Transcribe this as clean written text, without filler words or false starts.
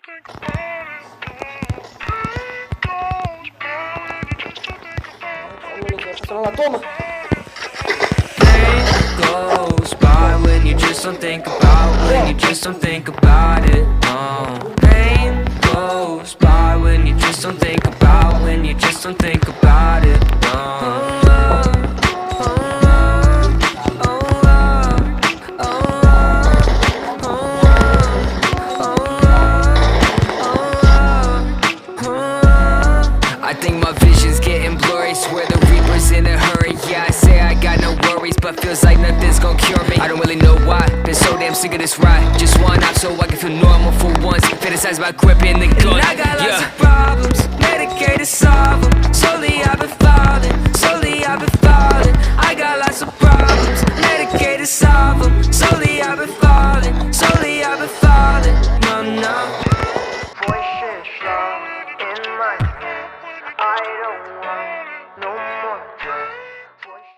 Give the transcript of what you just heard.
Celular, toma! Goes by when you just don't think about, when you just don't think about it. No. Pain goes by when you just don't think about, when you just don't think about it. No. I think my vision's getting blurry, swear the Reaper's in a hurry. Yeah, I say I got no worries, but feels like nothing's gonna cure me. I don't really know why, been so damn sick of this ride. Just one off so I can feel normal for once. Fantasize about gripping the gun. And I got lots of problems, medicated to solve them. Slowly I've been falling, slowly I've been falling. I got lots of problems, medicated to solve them. Slowly I've been falling, slowly I've been falling. No, no. Voices loud in my head. I don't want no more